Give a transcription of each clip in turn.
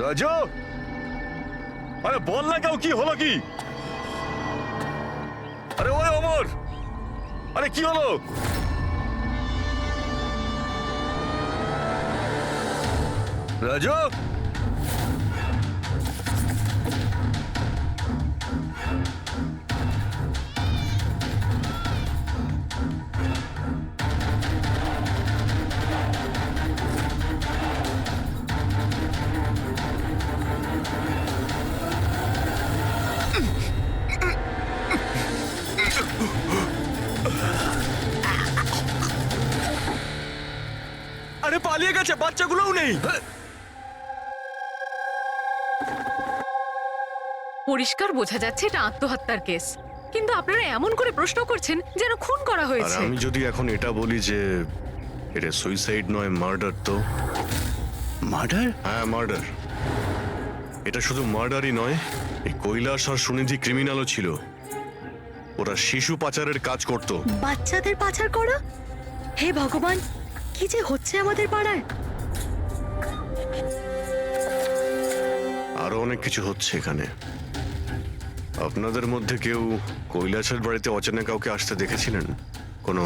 রাজু, আরে বল না কেউ, কি হলো কি? আরে ওই অমর, আরে কি হলো? রাজু, আরে পালিয়ে গেছে, বাচ্চাগুলোও নেই। পরিষ্কার বোঝা যাচ্ছে এটা আত্মহত্যার কেস, কিন্তু আপনারা এমন করে প্রশ্ন করছেন যেন খুন করা আর হয়েছে। আমি যদি এখন এটা বলি যে এটা সুইসাইড নয়, মার্ডার, তো? মার্ডার? হ্যাঁ, মার্ডার। এটা শুধু মার্ডারই নয়, এই কৈলাস আর সুনিধি ক্রিমিনালও ছিল। ওরা শিশু পাচারের কাজ করত। বাচ্চাদের পাচার করা? হে ভগবান, কি যে হচ্ছে আমাদের পাড়ায়। আরো অনেক কিছু হচ্ছে এখানে। আপনাদের মধ্যে কেউ কৈলাসের বাড়িতে অচেনা কাউকে আসতে দেখেছিলেন? কোনো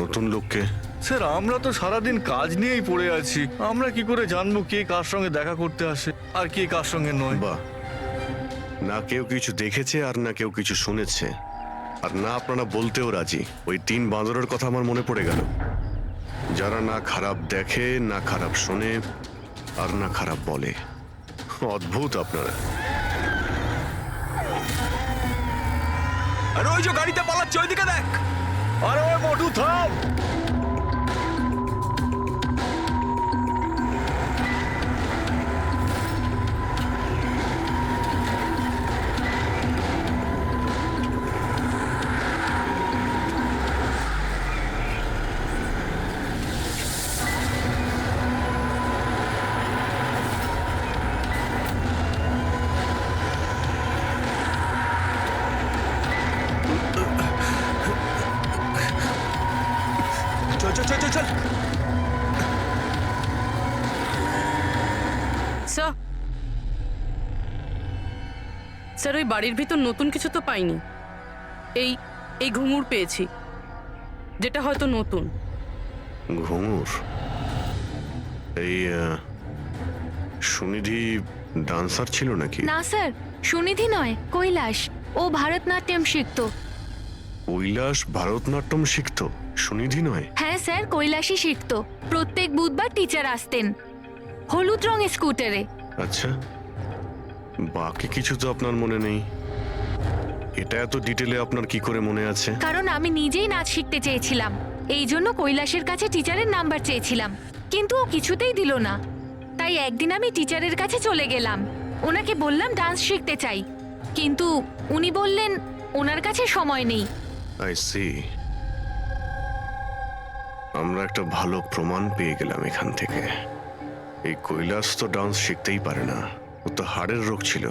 নতুন লোককে? স্যার, আমরা তো সারাদিন কাজ নিয়েই পড়ে আছি। আমরা কি করে জানবো কে কার সঙ্গে দেখা করতে আসে আর কে কার সঙ্গে নয়? বাহ, না কেউ কিছু দেখেছে আর না কেউ কিছু শুনেছে, আর না আপনারা বলতেও রাজি। ওই 3 বাঁদরের কথা আমার মনে পড়ে গেল, যারা না খারাপ দেখে, না খারাপ শোনে, আর না খারাপ বলে। অদ্ভুত আপনারা। আরে ওই যে গাড়িতে পালাচ্ছে, ওইদিকে দেখ। আরে ওই মোটু, থাম! চল চল চল চল চল। স্যার, স্যার ওই বাড়ির ভিতর নতুন কিছু তো পাইনি। এই এই ঘুঙুর পেয়েছি, যেটা হয়তো নতুন। ঘুঙুর? এই সুনিধি ডান্সার ছিল নাকি? না স্যার, সুনিধি নয়, কৈলাস। ও ভারতনাট্যম শিখতো। কৈলাস ভারতনাট্যম শিখতো, সুনিধি নয়? হ্যাঁ স্যার, কৈলাসই শিখতো। প্রত্যেক বুধবার টিচার আসতেন হলুদ রঙের স্কুটারে। আচ্ছা, বাকি কিছু তো আপনার মনে নেই। এটা এত ডিটেলে আপনার কি করে মনে আছে? কারণ আমি নিজেই নাচ শিখতে চেয়েছিলাম, এই জন্য কৈলাসের কাছে টিচারের নাম্বার চেয়েছিলাম, কিন্তু ও কিছুতেই দিল না। তাই একদিন আমি টিচারের কাছে চলে গেলাম, ওনাকে বললাম ডান্স শিখতে চাই, কিন্তু উনি বললেন ওনার কাছে সময় নেই। I see. আমরা একটা ভালো প্রমাণ পেয়ে গেলাম এখান থেকে। এই কৈলাস তো ডান্স শিখতেই পারে না, ও তো হাড়ের রোগ ছিল।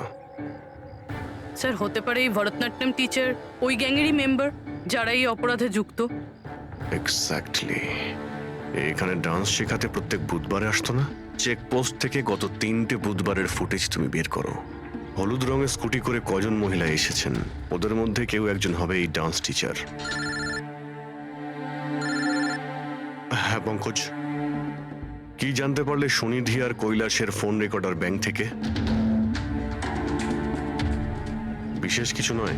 স্যার হতে পারে এই ভরতনাট্যম টিচার ওই গ্যাংয়েরই মেম্বার, যারা এই অপরাধে যুক্ত। এক্স্যাক্টলি। এখানে ডান্স শেখাতে প্রত্যেক বুধবারে আসতো না? চেকপোস্ট থেকে গত 3টে বুধবারের ফুটেজ তুমি বের করো। হলুদ রঙের স্কুটি করে কজন মহিলা এসেছেন, ওদের মধ্যে কেউ একজন হবে এই ডান্স টিচার। হ্যাঁ পঙ্কজ, কি জানতে পারলে সুনিধি আর কৈলাসের ফোন রেকর্ডার ব্যাংক থেকে? বিশেষ কিছু নয়,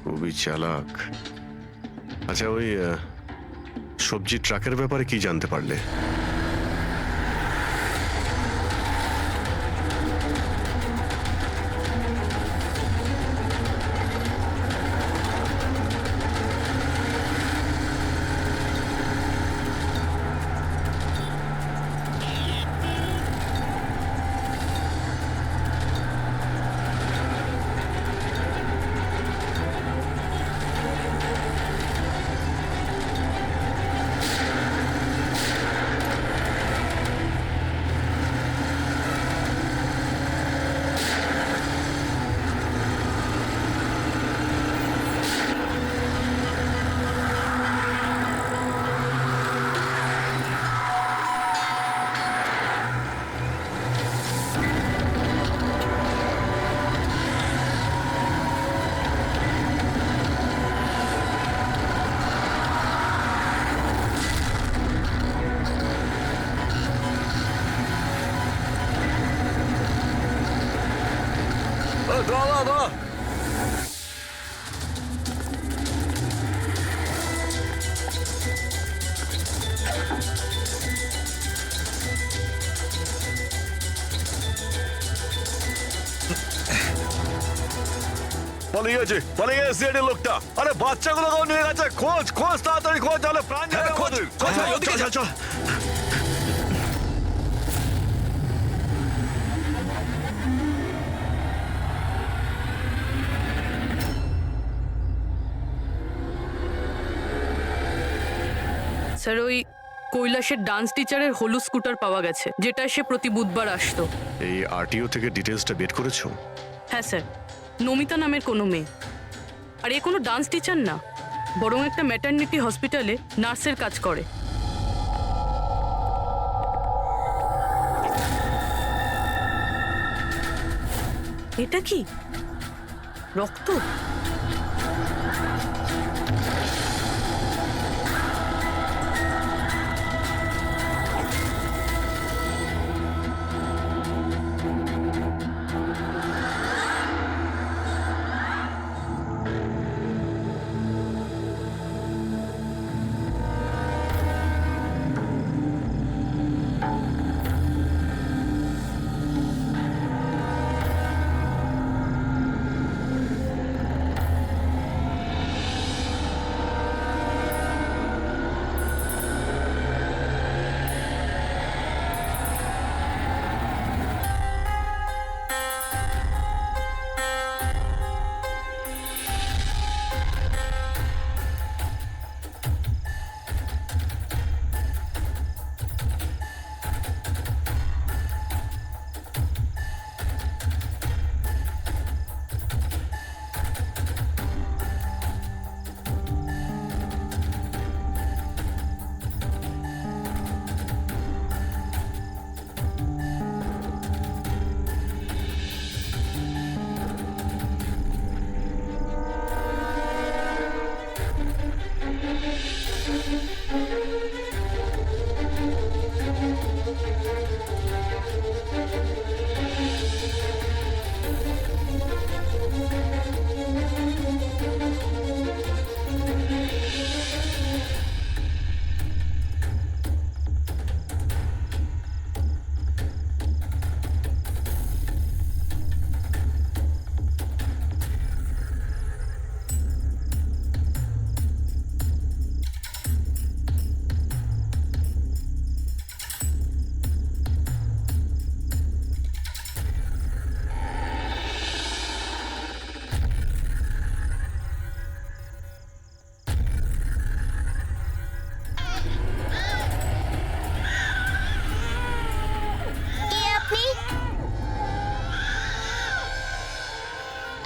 খুবই চালাক। আচ্ছা, ওই সবজি ট্রাকের ব্যাপারে কি জানতে পারলে? বাবা পালিয়ে গেছে সিআইডি লোকটা। আরে বাচ্চাগুলো কেউ নিয়ে গেছে, খোঁজ খোঁজ তাড়াতাড়ি খোঁজ, তাহলে প্রাণ যাবে খোঁজ, আমাদের। খোঁজ, চল, ওদিকে চল, চল। স্যার ওই কৈলাসের ডান্স টিচারের হলুদ স্কুটার পাওয়া গেছে, যেটা সে প্রতি বুধবার আসতো। এই আরটিও থেকে ডিটেলসটা বের করেছো? হ্যাঁ স্যার, নমিতা নামের কোনো মেয়ে। আর এ কোনো ডান্স টিচার না, বরং একটা ম্যাটারনিটি হসপিটালে নার্সের কাজ করে। এটা কি রক্ত?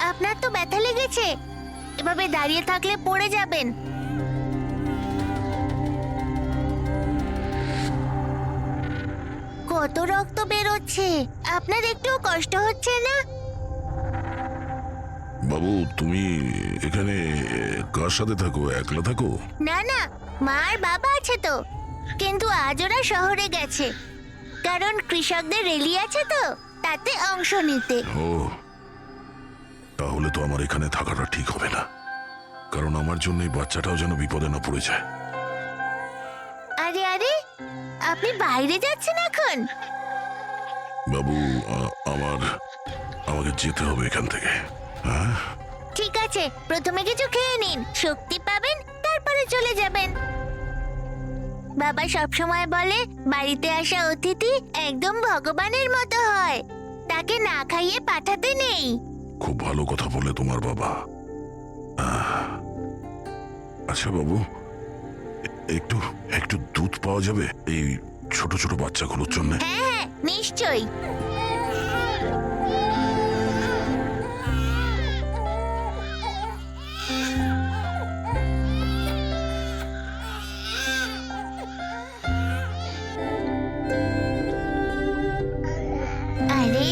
আপনার তো ব্যথা লেগেছে, এভাবে দাঁড়িয়ে থাকলে পড়ে যাবেন। কত রক্ত বেরোচ্ছে, আপনার একটু কষ্ট হচ্ছে না? বাবু, তুমি এখানে কার সাথে থাকো? একলা থাকো? না না, মা আর বাবা আছে তো, কিন্তু আজ ওরা শহরে গেছে, কারণ কৃষকদের র্যালি আছে তো, তাতে অংশ নিতে। ও, তাহলে তো আমার এখানে থাকাটা ঠিক হবে না, কারণ আমার জন্য এই বাচ্চাটাও যেন বিপদে না পড়ে যায়। আরে আরে, আপনি বাইরে যাচ্ছেন এখন? বাবু, আমাকে যেতে হবে এখান থেকে। হ্যাঁ, ঠিক আছে, প্রথমে কিছু খেয়ে নিন, শক্তি পাবেন, তারপরে চলে যাবেন। বাবা সবসময় বলে বাড়িতে আসা অতিথি একদম ভগবানের মতো হয়, তাকে না খাইয়ে পাঠাতে নেই। খুব ভালো কথা বলে তোমার বাবা। আচ্ছা বাবু, একটু একটু দুধ পাওয়া যাবে এই ছোট ছোট বাচ্চাগুলোর জন্য? হ্যাঁ হ্যাঁ, নিশ্চয়ই। আরে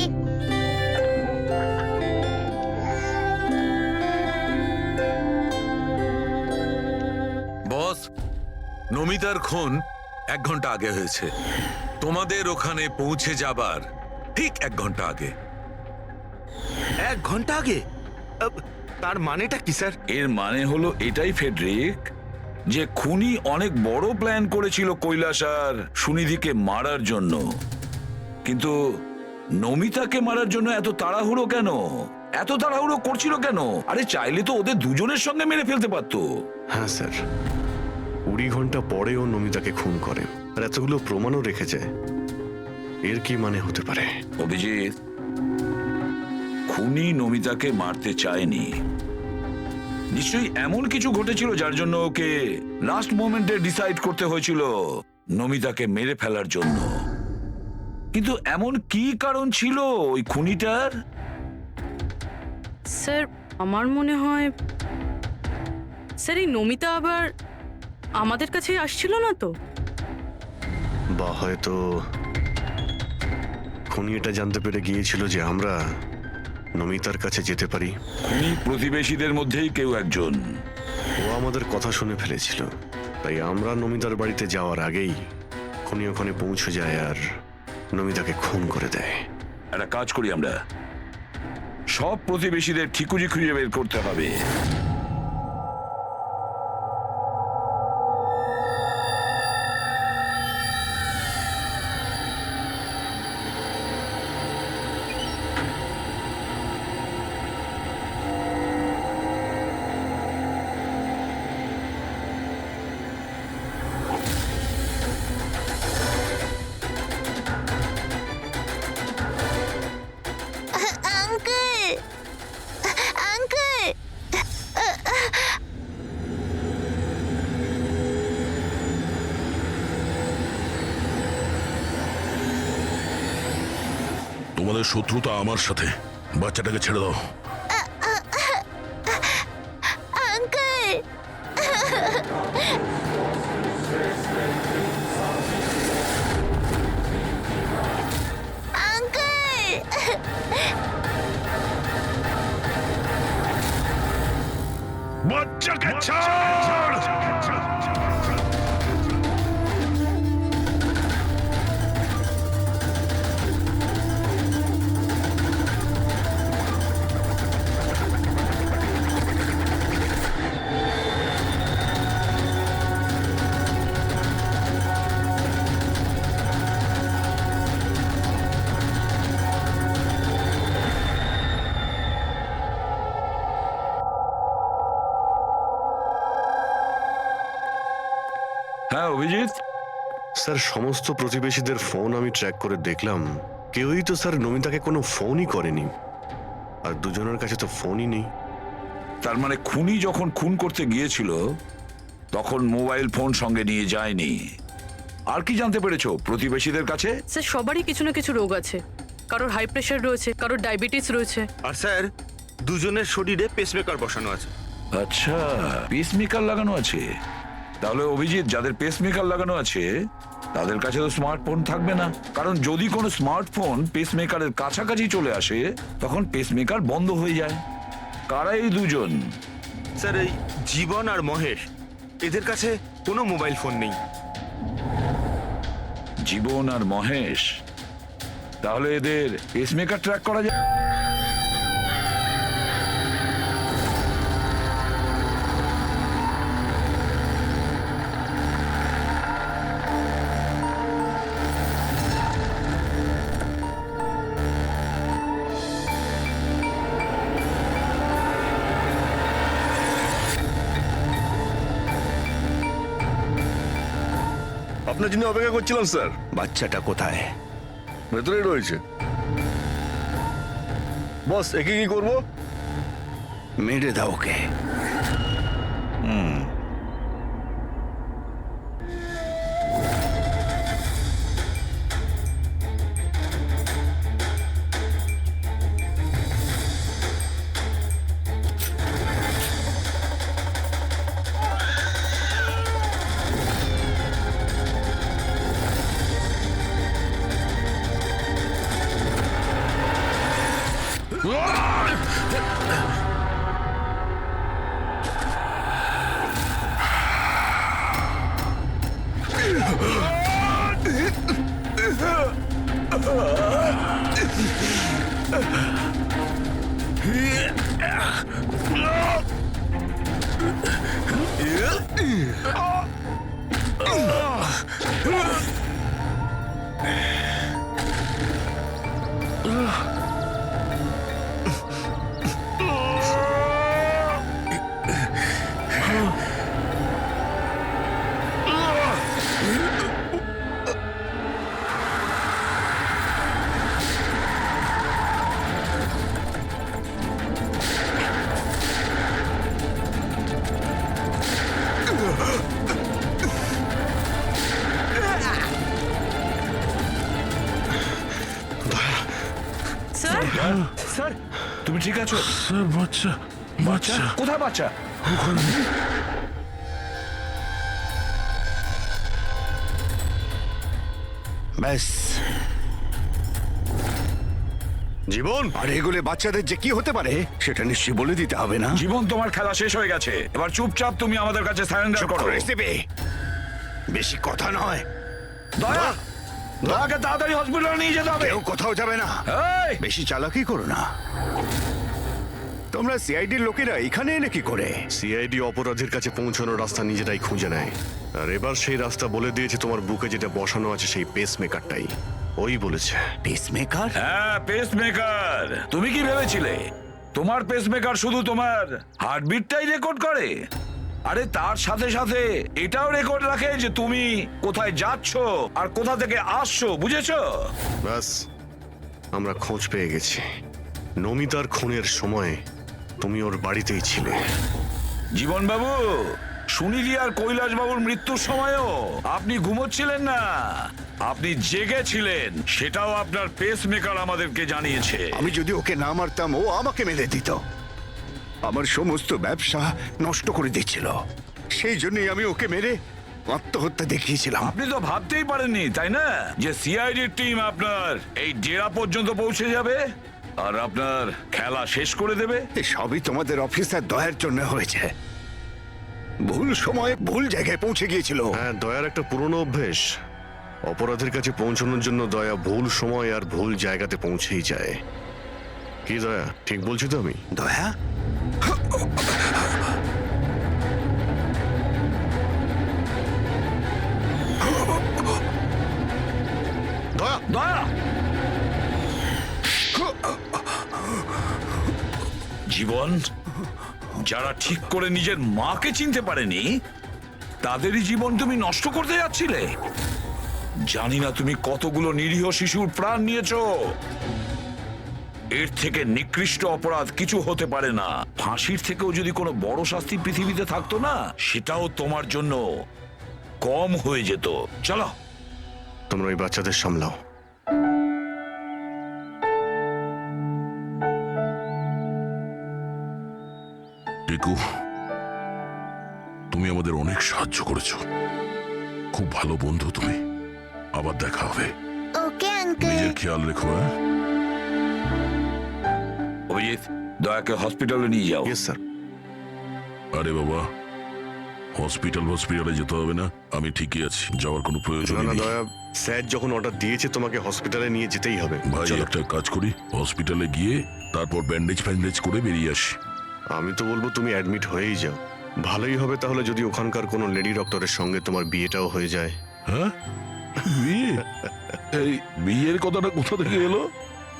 বস, নমিতার খুন 1 ঘন্টা আগে হয়েছে, তোমাদের ওখানে পৌঁছে যাবার ঠিক 1 ঘন্টা আগে। 1 ঘন্টা আগে? তার মানেটা কি স্যার? এর মানে হলো এটাই ফেডরিক, যে খুনি অনেক বড় প্ল্যান করেছিল কৈলাস আর সুনিধিকে মারার জন্য, কিন্তু নমিতাকে মারার জন্য এত তাড়াহুড়ো কেন? এত তাড়াহুড়ো করছিল কেন? আরে চাইলে তো ওদের দুজনের সঙ্গে মেরে ফেলতে পারতো। হ্যাঁ স্যার, 20 ঘন্টা পরেও নমিতাকে খুন করে আর এতগুলো প্রমাণও রেখে যায়। এর কি মানে হতে পারে? অভিজিৎ, খুনি নমিতাকে মারতে চায়নি। নিশ্চয়ই এমন কিছু ঘটেছিল যার জন্য ওকে লাস্ট মোমেন্টে ডিসাইড করতে হয়েছিল নমিতাকে মেরে ফেলার জন্য। কিন্তু এমন কি কারণ ছিল ওই খুনিটার? স্যার আমার মনে হয় স্যার এই নমিতা আবার আমাদের কাছে আসছিল না তো? বা হয়তো খুনি এটা জানতে পেরে গিয়েছিল যে আমরা নমিতার কাছে যেতে পারি। খুনি প্রতিবেশীদের মধ্যেই কেউ একজন। ও আমাদের কথা শুনে ফেলেছিল, তাই আমরা নমিতার বাড়িতে যাওয়ার আগেই খুনি ওখানে পৌঁছে যায় আর নমিতাকে খুন করে দেয়। একটা কাজ করি, আমরা সব প্রতিবেশীদের ঠিকুজি খুঁজে বের করতে হবে। আঙ্কেল, আঙ্কেল, তোমাদের শত্রুতা আমার সাথে। বাচ্চাটাকে ছেড়ে দাও। আঙ্কেল, আঙ্কেল, বাচ্চাকে ছাড়! হ্যাঁ অভিজিৎ, স্যার, সমস্ত প্রতিবেশীদের ফোন আমি ট্র্যাক করে দেখলাম, কেউই তো স্যার নমিতাকে কোনো ফোনই করেনি, আর দুজনের কাছে তো ফোনই নেই। তার মানে খুনি যখন খুন করতে গিয়েছিল তখন মোবাইল ফোন সঙ্গে নিয়ে যায়নি। আর কি জানতে পেরেছো প্রতিবেশীদের কাছে? স্যার সবারই কিছু না কিছু রোগ আছে, কারোর হাই প্রেশার রয়েছে, কারোর ডায়াবেটিস রয়েছে। আর স্যার দুজনের শরীরে পেসমেকার বসানো আছে। আচ্ছা, পেসমেকার লাগানো আছে। তাহলে অভিজিৎ, যাদের পেসমেকার লাগানো আছে তাদের কাছে তো স্মার্টফোন থাকবে না, কারণ যদি কোনো স্মার্টফোন পেসমেকারের কাছাকাছি চলে আসে তখন পেসমেকার বন্ধ হয়ে যায়। কারা এই দুজন? স্যার এই জীবন আর মহেশ, এদের কাছে কোনো মোবাইল ফোন নেই। জীবন আর মহেশ? তাহলে এদের পেসমেকার ট্র্যাক করা যায়। আপনার জন্য অপেক্ষা করছিলাম স্যার। বাচ্চাটা কোথায়? ভেতরেই রয়েছে। বস, একে কি করবো? মেরে দাও ওকে। স্যার স্যার তুমি ঠিক আছো? স্যার, বাচ্চা বাচ্চা কোথায় বাচ্চা? ব্যাস। জীবন, আর এগুলো বাচ্চাদের যে কি হতে পারে সেটা নিশ্চয়ই বলে দিতে হবে না? জীবন, তোমার খেলা শেষ হয়ে গেছে। এবার চুপচাপ তুমি আমাদের কাছে সারেন্ডার করো। দেবে, বেশি কথা নয়। দয়া, দয়াকে তাড়াতাড়ি হসপিটালে নিয়ে যেতে হবে। কেউ কোথাও যাবে না। এই, বেশি চালাকি করো না। তোমরা সিআইডির লোকেরা এখানে এলে কি করে? সিআইডি অপরাধীর কাছে পৌঁছানোর রাস্তা নিজেরাই খুঁজে নেয়, আর এবার সেই রাস্তা বলে দিয়েছে তোমার বুকে যেটা বসানো আছে সেই পেসমেকারটাই। ওই বলেছে। পেসমেকার? হ্যাঁ, পেসমেকার। তুমি কি ভেবেছিলে তোমার পেসমেকার শুধু তোমার হার্টবিটটাই রেকর্ড করে? আরে তার সাথে সাথে এটাও রেকর্ড রাখে যে তুমি কোথায় যাচ্ছ আর কোথা থেকে আসছো, বুঝেছো? ব্যাস, আমরা খোঁজ পেয়ে গেছি। নমিতার খুনের সময় তুমি ওর বাড়িতেই ছিলে। জীবন বাবু, সুনীতি আর কৈলাস বাবুর মৃত্যুর সময়ও আপনি ঘুমোচ্ছিলেন না, আপনি জেগেছিলেন। সেটাও আপনার পেসমেকার আমাদেরকে জানিয়েছে। আমি যদি ওকে না মারতাম ও আমাকে মেরে দিত। আমার সমস্ত ব্যবসা নষ্ট করে দিচ্ছিল। সেই জন্যই আমি ওকে মেরে আত্মহত্যা দেখিয়েছিলাম। আপনি তো ভাবতেই পারেননি, তাই না, যে সিআইডির টিম আপনার এই ডেরা পর্যন্ত পৌঁছে যাবে আর আপনার খেলা শেষ করে দেবে। এ সবই তোমাদের অফিসার দয়ার জন্য হয়েছে। ভুল সময়ে ভুল জায়গায় পৌঁছে গিয়েছিল। হ্যাঁ, দয়ার একটা পুরনো অভ্যেস। অপরাধের কাছে পৌঁছানোর জন্য দয়া ভুল সময় আর ভুল জায়গাতে পৌঁছেই যায়। কি দয়া, ঠিক বলছি তো আমি? দয়া, দয়া, দয়া, জীবন, যারা ঠিক করে নিজের মাকে চিনতে পারেনি তাদেরই জীবন তুমি নষ্ট করতে যাচ্ছিলে। জানি না তুমি কতগুলো নিরীহ শিশুর প্রাণ নিয়েছো। এর থেকে নিকৃষ্ট অপরাধ কিছু হতে পারে না। ফাঁসির থেকেও যদি কোনো বড় শাস্তি পৃথিবীতে থাকতো না, সেটাও তোমার জন্য কম হয়ে যেত। চলো, তোমরা ওই বাচ্চাদের সামলাও। টেকু, তুমি আমাদের অনেক সাহায্য করেছো। খুব ভালো বন্ধু তুমি। আবার দেখা হবে। Okay uncle. নিজের খেয়াল রেখো। হ্যাঁ, অভিজিৎ, দয়াকে হসপিটালে নিয়ে যাও। Yes sir. আরে বাবা, হসপিটালে যেতে হবে না। আমি ঠিকই আছি, যাওয়ার কোনো প্রয়োজন না না নেই। দয়া, স্যার যখন অর্ডার দিয়েছে তোমাকে হসপিটালে নিয়ে যেতেই হবে। ভাই, চলো। একটা কাজ করি, হসপিটালে গিয়ে তারপর ব্যান্ডেজ ফ্যান্ডেজ করে বেরিয়ে আসি। আমি তো বলবো তুমি অ্যাডমিট হয়েই যাও। ভালোই হবে তাহলে যদি ওখানকার কোনো লেডি ডক্টরের সঙ্গে তোমার বিয়েটাও হয়ে যায়। হ্যাঁ, বিয়ে? এই বিয়ের কথাটা কোথা থেকে এলো?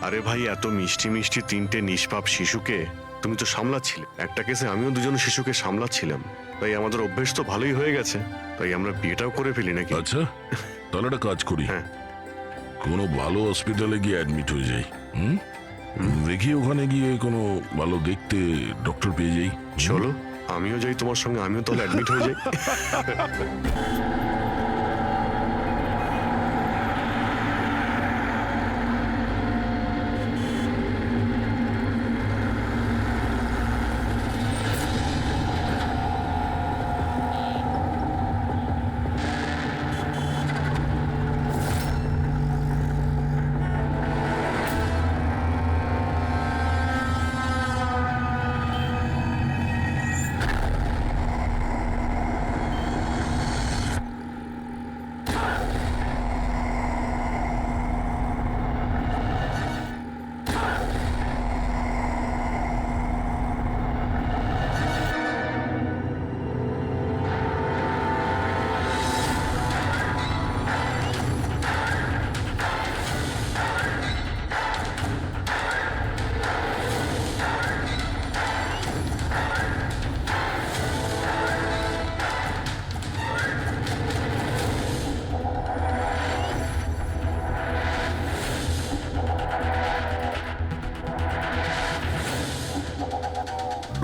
আরে ভাই, এত মিষ্টি মিষ্টি তিনটে নিষ্পাপ শিশুকে তুমি তো সামলাচ্ছিলে। একটা কেসে আমিও দুজন শিশুকে সামলাচ্ছিলাম। তাই আমাদের অভ্যেস তো ভালোই হয়ে গেছে। তাই আমরা বিয়েটাও করে ফেলি নাকি? আচ্ছা, তাহলে একটা কাজ করি, হ্যাঁ। কোনো ভালো হসপিটালে গিয়ে অ্যাডমিট হয়ে যাই। দেখি ওখানে গিয়ে কোনো ভালো দেখতে ডক্টর পেয়ে যাই। চলো, আমিও যাই তোমার সঙ্গে, আমিও তাহলে অ্যাডমিট হয়ে যাই।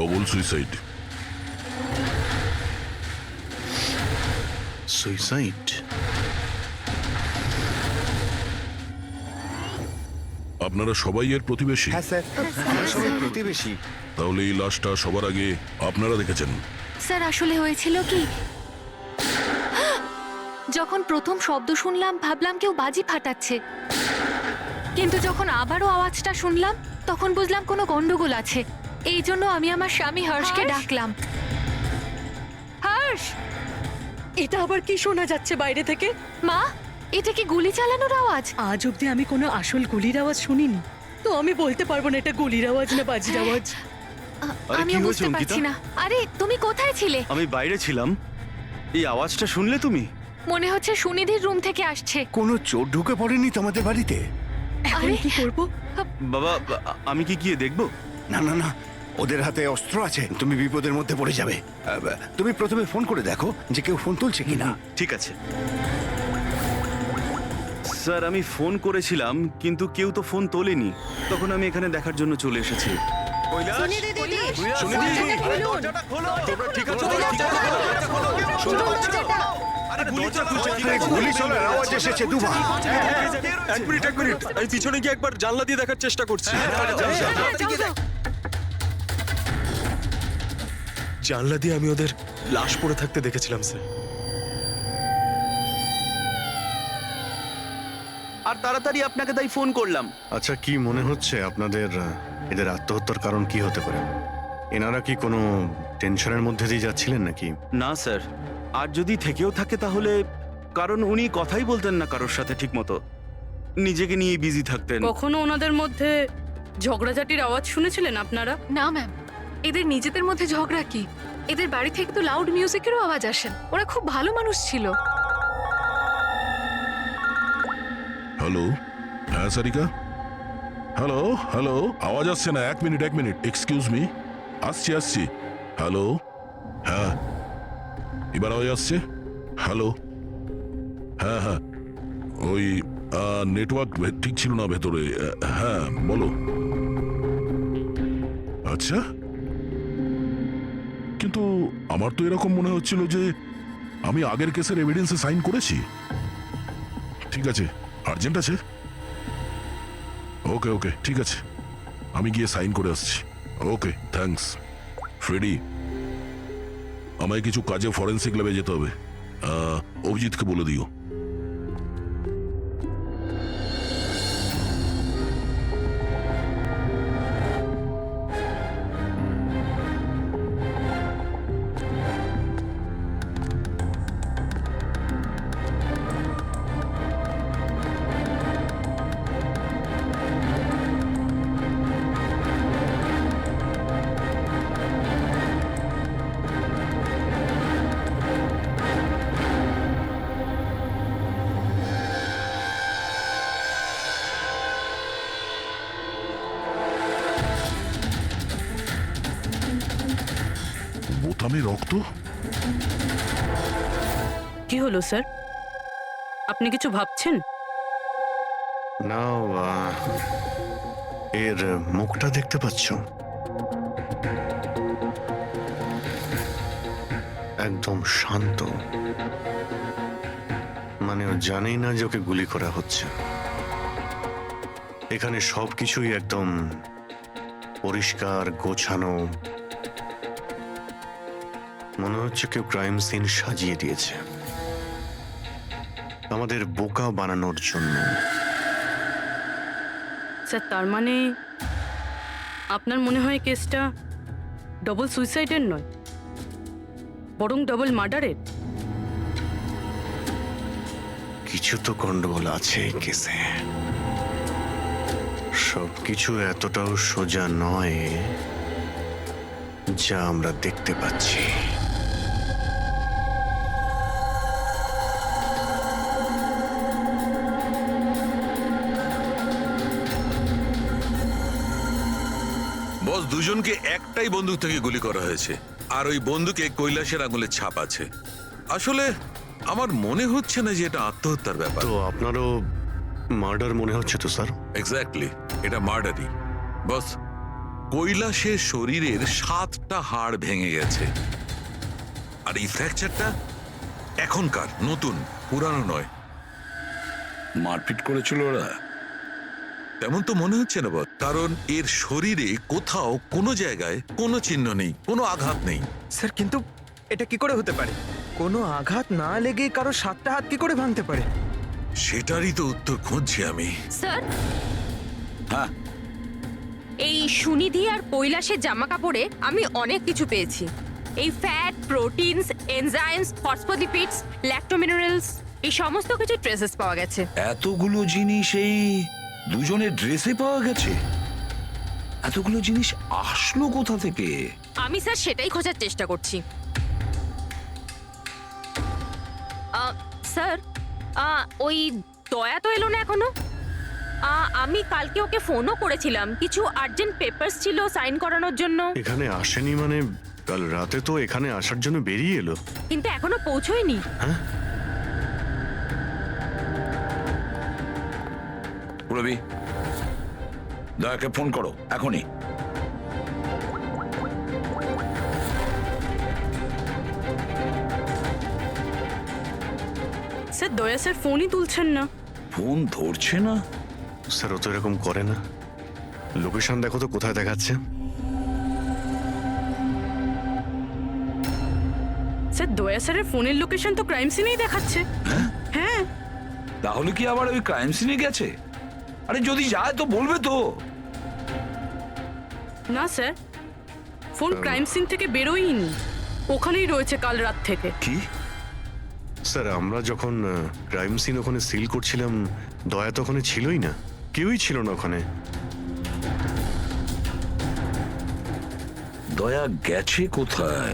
Double suicide. সুইসাইড? আপনারা সবাই এর প্রতিবেশী? হ্যাঁ স্যার, আমরা সবাই প্রতিবেশী। তাহলে এই লাশটা সবার আগে আপনারা দেখেছেন? স্যার আসলে হয়েছিল কি, যখন প্রথম শব্দ শুনলাম ভাবলাম কেউ বাজি ফাটাচ্ছে, কিন্তু যখন আবারও আওয়াজটা শুনলাম তখন বুঝলাম কোনো গন্ডগোল আছে। এই জন্য আমি আমার স্বামী হর্ষকে ডাকলাম। হর্ষ! এটা আবার কি শোনা যাচ্ছে বাইরে থেকে? মা, এটা কি গুলি চালানোর আওয়াজ? আজ অব্দি আমি কোনো আসল গুলির আওয়াজ শুনিনি, তো আমি বলতে পারবো না এটা গুলির আওয়াজ না বাজির আওয়াজ। আমিও বুঝতে পারছি না। আরে তুমি কোথায় ছিলে? আমি বাইরে ছিলাম। এই আওয়াজটা শুনলে তুমি? মনে হচ্ছে সুনিধির রুম থেকে আসছে। কোনো চোর ঢুকে পড়েনি তোমাদের বাড়িতে? এখন আরে কি করবো? বাবা, আমি কি গিয়ে দেখবো? না না না, ওদের হাতে অস্ত্র আছে, তুমি বিপদের মধ্যে পড়ে যাবে। তুমি প্রথমে ফোন করে দেখো যে কেউ ফোন তুলছে কিনা। ঠিক আছে স্যার, আমি ফোন করেছিলাম কিন্তু কেউ তো ফোন তোলেনি। তখন আমি এখানে দেখার জন্য চলে এসেছি। গুলি চলার আওয়াজ এসেছে দুবার। এক মিনিট, আমি পিছনে গিয়ে একবার জানলা দিয়ে দেখার চেষ্টা করছি। জানলা দিয়ে আমি ওদের লাশ পড়ে থাকতে দেখেছিলাম স্যার। আর তাড়াতাড়ি আপনাকে তাই ফোন করলাম। আচ্ছা, কি মনে হচ্ছে আপনাদের এদের আত্মহত্যার কারণ কি হতে পারে? এনারা কি কোনো টেনশনের মধ্যে দিয়ে যাচ্ছিলেন নাকি? না স্যার, আর যদি থেকেও থাকে তাহলে কারণ উনি কথাই বলতেন না কারোর সাথে ঠিক মতো, নিজেকে নিয়ে বিজি থাকতেন। কখনো ওনাদের মধ্যে ঝগড়াঝাটির আওয়াজ শুনেছিলেন আপনারা? না ম্যাম, এদের নিজেদের মধ্যে ঝগড়া কি? এদের বাড়ি থেকে তো লাউড মিউজিকেরও আওয়াজ আসে। ওরা খুব ভালো মানুষ ছিল। হ্যালো, হ্যাঁ সারিকা, হ্যালো হ্যালো, আওয়াজ আসছে না। এক মিনিট এক্সকিউজ মি, আসছি। হ্যালো, হ্যাঁ এবার আওয়াজ আসছে। হ্যালো, হ্যাঁ ওই নেটওয়ার্ক ঠিক ছিল না ভেতরে। হ্যাঁ বলো। আচ্ছা, কিন্তু আমার তো এরকম মনে হচ্ছিল যে আমি আগের কেসের এভিডেন্সে সাইন করেছি। ঠিক আছে, আর্জেন্ট আছে। ওকে ঠিক আছে, আমি গিয়ে সাইন করে আসছি। ওকে, থ্যাঙ্কস। ফ্রেডি, আমায় কিছু কাজে ফরেন্সিক ল্যাবে যেতে হবে। অভিজিৎকে বলে দিও। বোতামে রক্ত? কি হলো স্যার, আপনি কিছু ভাবছেন? না, এর মুখটা দেখতে পাচ্ছ? একদম শান্ত, মানে ও জানেই না যে ওকে গুলি করা হচ্ছে। এখানে সবকিছুই একদম পরিষ্কার গোছানো, মনে হচ্ছে কেউ ক্রাইম সিন সাজিয়ে দিয়েছে আমাদের বোকা বানানোর জন্য। স্যার, তার মানে আপনার মনে হয় কেসটা ডবল সুইসাইডের নয়, বরং ডবল মার্ডারের? কিছু তো গন্ডগোল আছে এই কেসে। সবকিছু এতটাও সোজা নয় যা আমরা দেখতে পাচ্ছি। বস, দুজনকে একটাই বন্দুক থেকে গুলি করা হয়েছে, আর ওই বন্দুকে কৈলাসের আঙুলের ছাপ আছে। আসলে আমার মনে হচ্ছে না যে এটা আত্মহত্যার ব্যাপার। তো আপনারও মার্ডার মনে হচ্ছে তো স্যার? এক্স্যাক্টলি, এটা মার্ডারই। বস, কৈলাসের শরীরের 7টা হাড় ভেঙে গেছে, আর এই ফ্র্যাকচারটা এখনকার, নতুন, পুরানো নয়। মারপিট করেছিল ওরা? তেমন তো মনে হচ্ছে না বস, কারণ এর শরীরে কোথাও কোনো জায়গায় কোনো চিহ্ন নেই, কোনো আঘাত নেই। স্যার কিন্তু এটা কি করে হতে পারে? কোনো আঘাত না লেগে কারো 7টা হাত কি করে ভাঙতে পারে? সেটারই তো উত্তর খুঁজছি আমি। স্যার, হ্যাঁ, এই সুনিধি আর কৈলাসের জামা কাপড়ে আমি অনেক কিছু পেয়েছি। এই ফ্যাট, প্রোটিনস, এনজাইমস, ফসফোলিপিডস, ল্যাক্টোমিনারেলস, এই সমস্ত কিছু ট্রেসেস পাওয়া গেছে। এতগুলো জিনিস এই দুজনের ড্রেসে পাওয়া গেছে? এতগুলো জিনিস আসলো কোথা থেকে? আমি স্যার সেটাই খোঁজার চেষ্টা করছি। স্যার, ওই দয়া তো এলো না এখনো। আমি কালকে ওকে ফোনও করেছিলাম, কিছু আর্জেন্ট পেপারস ছিল সাইন করানোর জন্য। এখানে আসেনি মানে? কাল রাতে তো এখানে আসার জন্য বেরিয়ে এলো। কিন্তু এখনো পৌঁছয়নি। রবি, দয়াকে ফোন করো এখনই। স্যার দয়া স্যার ফোনই তুলছেন না। ফোন ধরছে না? স্যার ও তো এরকম করে না। লোকেশন দেখো তো কোথায় দেখাচ্ছে। স্যার দয়া স্যারের ফোনের লোকেশন তো ক্রাইম সিনেই দেখাচ্ছে। হ্যাঁ। তাহলে কি আবার ওই ক্রাইম সিনে গেছে? আরে যদি যায় তো বলবে তো। না স্যার, ফোন ক্রাইম সিন থেকে বেরোয়নি, ওখানেই রয়েছে কাল রাত থেকে। কি? স্যার আমরা যখন ক্রাইম সিন ওখানে সিল করছিলাম, দয়া তো ওখানে ছিলই না, কেউই ছিল না ওখানে। দয়া গেছে কোথায়?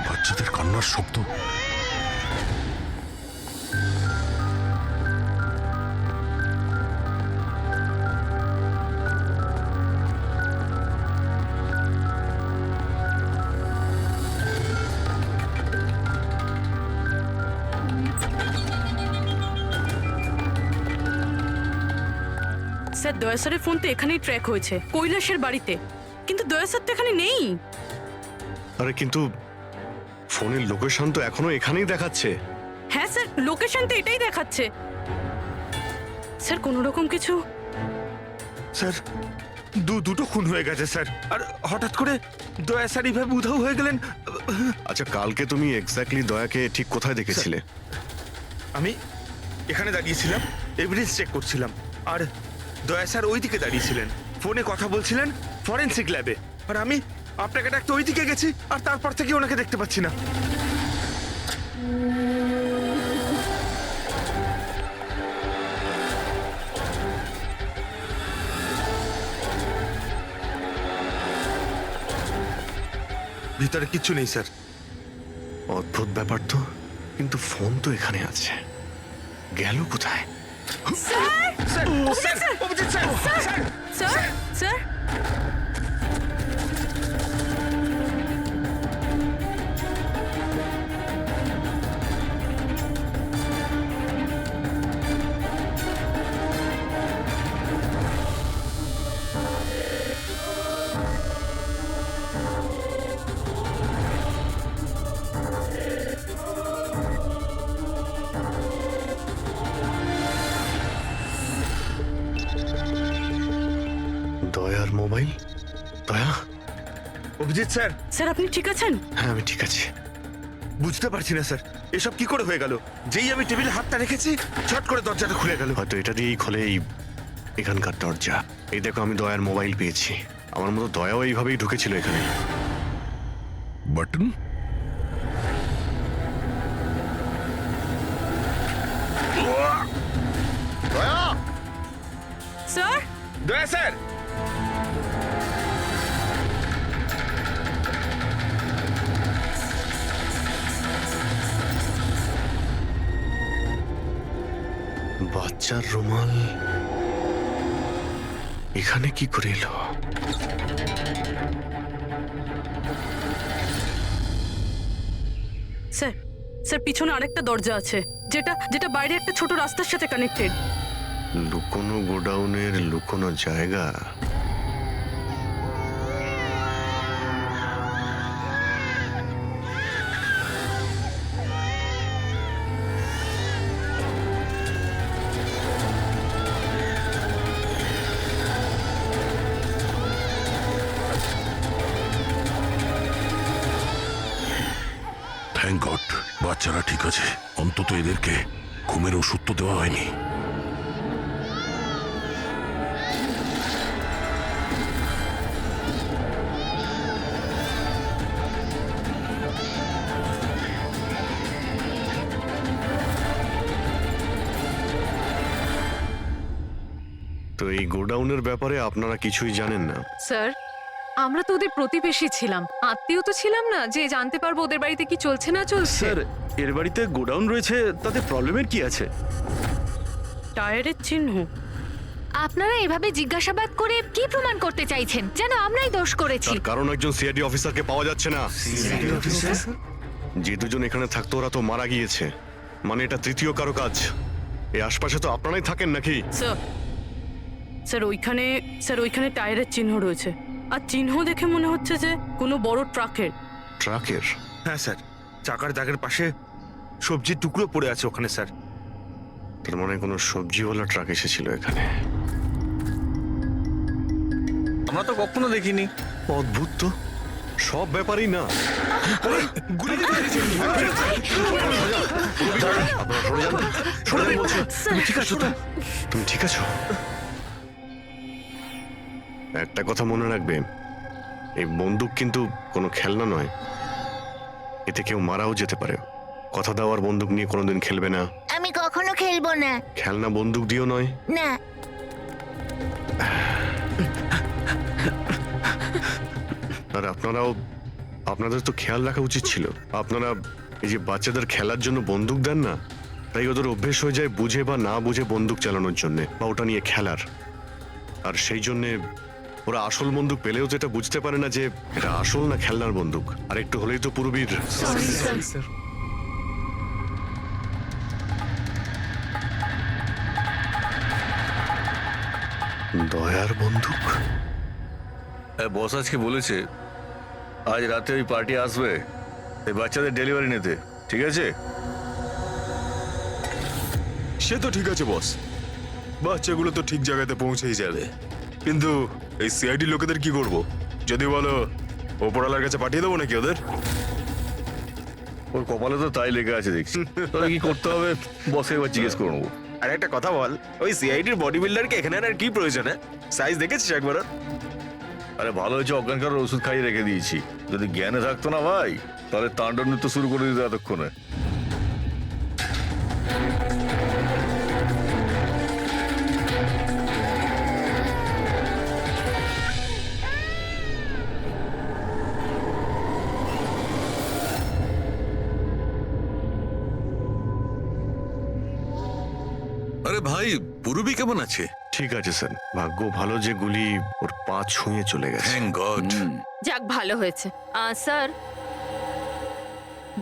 বাচ্চাদের কান্নার শব্দ। স্যার দয়া স্যারের ফোন তো এখানেই ট্র্যাক হয়েছে, কৈলাসের বাড়িতে, কিন্তু দয়া স্যার তো এখানে নেই। আরে কিন্তু ফোনের লোকেশন তো এখনো এখানেই দেখাচ্ছে। হ্যাঁ স্যার, লোকেশন তো এটাই দেখাচ্ছে। স্যার কোনো রকম কিছু? স্যার দুটো খুন হয়ে গেছে স্যার, আর হঠাৎ করে দয়া স্যার এইভাবে উধাও হয়ে গেলেন। আচ্ছা কালকে তুমি এক্স্যাক্টলি দয়াকে ঠিক কোথায় দেখেছিলে? আমি এখানে দাঁড়িয়েছিলাম, এভিডেন্স চেক করছিলাম, আর দয়া স্যার ওইদিকে দাঁড়িয়েছিলেন, ফোনে কথা বলছিলেন ফরেনসিক ল্যাবে, আর আমি আপনাকে ডাকতে ওইদিকে গেছি, আর তারপর থেকে ওনাকে দেখতে পাচ্ছি না। ভিতরে কিচ্ছু নেই স্যার। অদ্ভুত ব্যাপার তো, কিন্তু ফোন তো এখানে আছে, গেল কোথায়? Sir, sir, Abhijit sir, sir, sir sir দয়ার মোবাইল। দয়া, অভিজিৎ স্যার। স্যার আপনি ঠিক আছেন? হ্যাঁ আমি ঠিক আছি। বুঝতে পারছি না স্যার, এসব কি করে হয়ে গেল? যেই আমি টেবিলে হাতটা রেখেছি ছট করে দরজাটা খুলে গেল। হয়তো এটা দিয়েই খোলে এই এখানকার দরজা। এই দেখো, আমি দয়ার মোবাইল পেয়েছি। আমার মতো দয়াও এইভাবেই ঢুকেছিল এখানে। বাটন? স্যার দয়া স্যার। বাচ্চার রুমাল এখানে কি করে এলো? স্যার স্যার পিছনে আরেকটা দরজা আছে, যেটা যেটা বাইরে একটা ছোট রাস্তার সাথে কানেক্টেড। লুকোনো গোডাউনের লুকোনো জায়গা। থ্যাংক গড, বাচ্চারা ঠিক আছে। অন্তত এদেরকে ঘুমের ওষুধ তো দেওয়া হয়নি। তো এই গোডাউনের ব্যাপারে আপনারা কিছুই জানেন না? স্যার, আমরা তো ওদের প্রতিবেশী ছিলাম, আত্মীয় তো ছিলাম না যে জানতে পারবো ওদের বাড়িতে কি চলছে না চলছে। স্যার, এর বাড়িতে গোডাউন রয়েছে, তাতে প্রবলেমের কি আছে? টায়ারের চিহ্ন। আপনারা এভাবে জিজ্ঞাসাবাদ করে কি প্রমাণ করতে চাইছেন? যেন আমরাই দোষ করেছি। তার কারণ একজন সিআইডি অফিসারকে পাওয়া যাচ্ছে না। যে দুজন এখানে থাকতো ওরা তো মারা গিয়েছে। মানে এটা তৃতীয় কারো কাজ। এই আশপাশে তো আপনারাই থাকেন নাকি? স্যার স্যার ওইখানে টায়ারের চিহ্ন রয়েছে, আর চিহ্ন দেখে মনে হচ্ছে যে কোনো বড় ট্রাকের। ট্রাকের? হ্যাঁ স্যার, চাকার দাগের পাশে সবজির টুকরো পড়ে আছে ওখানে স্যার। তার মানে কোনো সবজিওয়ালা ট্রাক এসেছিল এখানে। আমরা তো কখনো দেখিনি। অদ্ভুত তো, সব ব্যাপারই না। তুমি ঠিক আছো তো? তুমি ঠিক আছো? একটা কথা মনে রাখবে, এই বন্দুক কিন্তু কোনো খেলনা নয়। এতে কেউ মারাও যেতে পারে। কথা দেওয়ার বন্দুক নিয়ে কোনোদিন খেলবে না। আমি কখনো খেলবো না। খেলনা বন্দুক দিয়েও নয়। না। আর আপনাদের তো খেয়াল রাখা উচিত ছিল। আপনারা এই যে বাচ্চাদের খেলার জন্য বন্দুক দেন না, তাই ওদের অভ্যেস হয়ে যায় বুঝে বা না বুঝে বন্দুক চালানোর জন্য বা ওটা নিয়ে খেলার। আর সেই জন্যে ওরা আসল বন্দুক পেলেও তো এটা বুঝতে পারে না যে এটা আসল না খেলনার বন্দুক। আর একটু হলেই তো পুরবীর। দয়ার বন্দুক? বস আজকে বলেছে আজ রাতে ওই পার্টি আসবে এই বাচ্চাদের ডেলিভারি নিতে, ঠিক আছে? সে তো ঠিক আছে বস, বাচ্চাগুলো তো ঠিক জায়গাতে পৌঁছেই যাবে। কিন্তু এই সিআইডি লোকেদের কি করব? যদি বলো ওপরওয়ালার কাছে পাঠিয়ে দেবো নাকি ওদের? ওর কপালে তো তাই লেগে আছে দেখছি। তাহলে কি করতে হবে বসকে এবার জিজ্ঞেস করে নেবো। আর একটা কথা বল, ওই সিআইডির বডি বিল্ডারকে এখানে আর কি প্রয়োজন? সাইজ দেখেছিস একবার? আরে ভালো হয়েছে অজ্ঞান করার ওষুধ খাইয়ে রেখে দিয়েছি। যদি জ্ঞানে থাকতো না ভাই, তাহলে তাণ্ডব নৃত্য শুরু করে দিত এতক্ষণে। ভাই পুরবি কেমন আছে? ঠিক আছে স্যার, ভাগ্য ভালো যে গুলি ওর পা ছুঁয়ে চলে গেছে। Thank god. যাক ভালো হয়েছে। স্যার,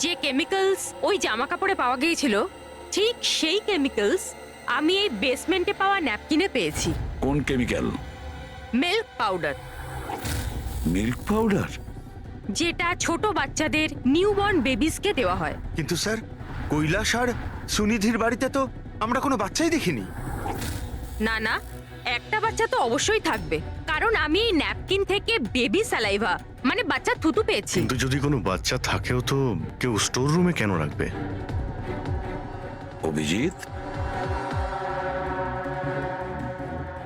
যে কেমিক্যালস ওই জামা কাপড়ে পাওয়া গিয়েছিল ঠিক সেই কেমিক্যালস আমি এই বেসমেন্টে পাওয়া ন্যাপকিনে পেয়েছি। কোন chemical? Milk powder, milk powder? যেটা ছোট বাচ্চাদের নিউবর্ন বেবিসকে দেওয়া হয়। কিন্তু স্যার, কৈলাস আর সুনিধির বাড়িতে তো আমরা কোনো বাচ্চাই দেখিনি। না না, একটা বাচ্চা তো অবশ্যই থাকবে, কারণ আমি এই ন্যাপকিন থেকে বেবি স্যালাইভা মানে বাচ্চা থুতু পেয়েছি। কিন্তু যদি কোনো বাচ্চা থাকেও তো কেউ স্টোর রুমে কেন রাখবে? অভিজিৎ,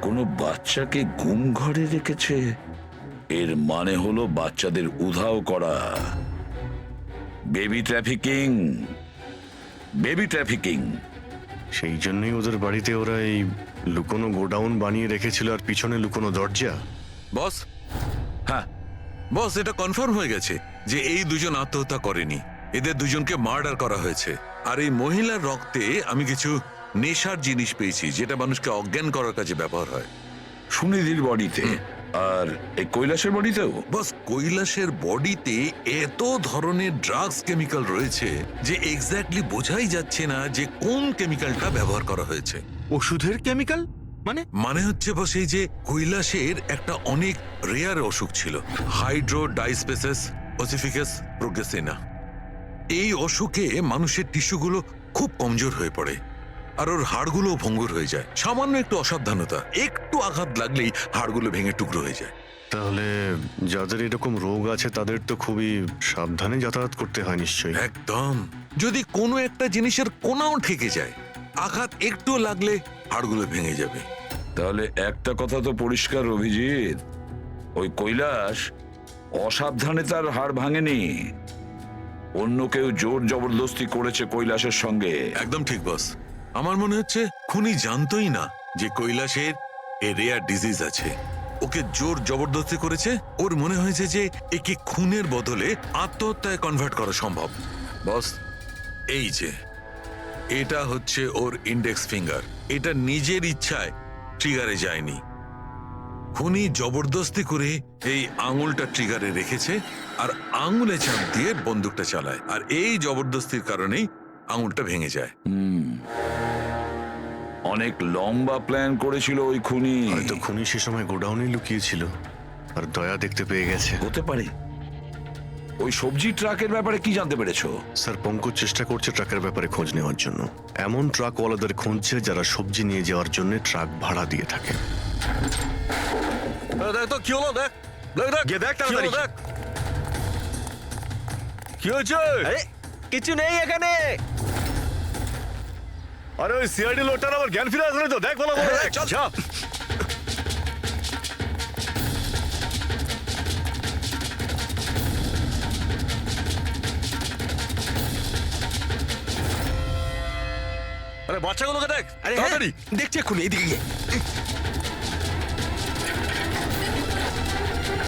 কোনো বাচ্চাকে গুম ঘরে রেখেছে, এর মানে হলো বাচ্চাদের উধাও করা। Baby trafficking, baby trafficking. সেই জন্যই ওদের বাড়িতে ওরা এই লুকোনো গোডাউন বানিয়ে রেখেছিল আর পিছনে লুকোনো দরজা। বস, হ্যাঁ, বস এটা কনফার্ম হয়ে গেছে যে এই দুজন আত্মহত্যা করেনি, এদের দুজনকে মার্ডার করা হয়েছে। আর এই মহিলার রক্তে আমি কিছু নেশার জিনিস পেয়েছি যেটা মানুষকে অজ্ঞান করার কাজে ব্যবহার হয়। সুনিধির বডিতে আর এই কৈলাসের বডিতেও? বস, কৈলাসের বডিতে এত ধরনের ড্রাগস কেমিক্যাল রয়েছে যে এক্স্যাক্টলি বোঝাই যাচ্ছে না যে কোন কেমিক্যালটা ব্যবহার করা হয়েছে। ওষুধের কেমিক্যাল মানে হচ্ছে বস, এই যে কৈলাসের একটা অনেক রেয়ার অসুখ ছিল, হাইড্রো ডাইস্পেসিস ওসিফিকাস প্রোগ্রেসিনা। এই অসুখে মানুষের টিস্যুগুলো খুব কমজোর হয়ে পড়ে আর ওর হাড়গুলো ভঙ্গুর হয়ে যায়। সামান্য একটু অসাবধানতা, একটু আঘাত লাগলেই হাড়গুলো ভেঙে টুকরো হয়ে যায়। তাহলে যাদের এরকম রোগ আছে তাদের তো খুবই সাবধানে যাতায়াত করতে হয় নিশ্চয়ই। একদম, যদি কোনো একটা জিনিসের কোনাও ঠেকে যায়, আঘাত একটু লাগলে হাড়গুলো ভেঙে যাবে। তাহলে একটা কথা তো পরিষ্কার অভিজিৎ, ওই কৈলাস অসাবধানে তার হাড় ভাঙেনি, অন্য কেউ জোর জবরদস্তি করেছে কৈলাসের সঙ্গে। একদম ঠিক বস, আমার মনে হচ্ছে খুনি জানতোই না যে কৈলাসের এ রেয়ার ডিজিজ আছে। ওকে জোর জবরদস্তি করেছে, ওর মনে হয়েছে যে একে খুনের বদলে আত্মহত্যায় কনভার্ট করা সম্ভব। বস, এই যে এটা হচ্ছে ওর ইন্ডেক্স ফিঙ্গার, এটা নিজের ইচ্ছায় ট্রিগারে যায়নি। খুনি জবরদস্তি করে এই আঙুলটা ট্রিগারে রেখেছে আর আঙুলে চাপ দিয়ে বন্দুকটা চালায়, আর এই জবরদস্তির কারণেই আঙুলটা ভেঙে যায়। অনেক লম্বা প্ল্যান করেছিল ওই খুনি। হয়তো খুনি সে সময় গোডাউনে লুকিয়েছিল আর দয়া দেখতে পেয়ে গেছে। হতে পারে। ওই সবজি ট্রাকের ব্যাপারে কি জানতে পেরেছো? স্যার, পঙ্কজ চেষ্টা করছে ট্রাকের ব্যাপারে খোঁজ নেওয়ার জন্য। এমন ট্রাকওয়ালাদের খুঁজছে যারা সবজি নিয়ে যাওয়ার জন্য ট্রাক ভাড়া দিয়ে থাকে। দেখ তো কি হলো, দেখ দেখ দেখ গিয়ে দেখ কি হলো, তাড়াতাড়ি। দেখ কি হয়েছে? কিছু নেই এখানে। আরে ওই সিআইডি লোকটার আবার জ্ঞান ফিরে আসলে তো, দেখ ভালো করে, দেখ, চল। যা। আরে বাচ্চাগুলোকে দেখ আরে তাড়াতাড়ি। দেখছি এক্ষুনি, এদিকে গিয়ে।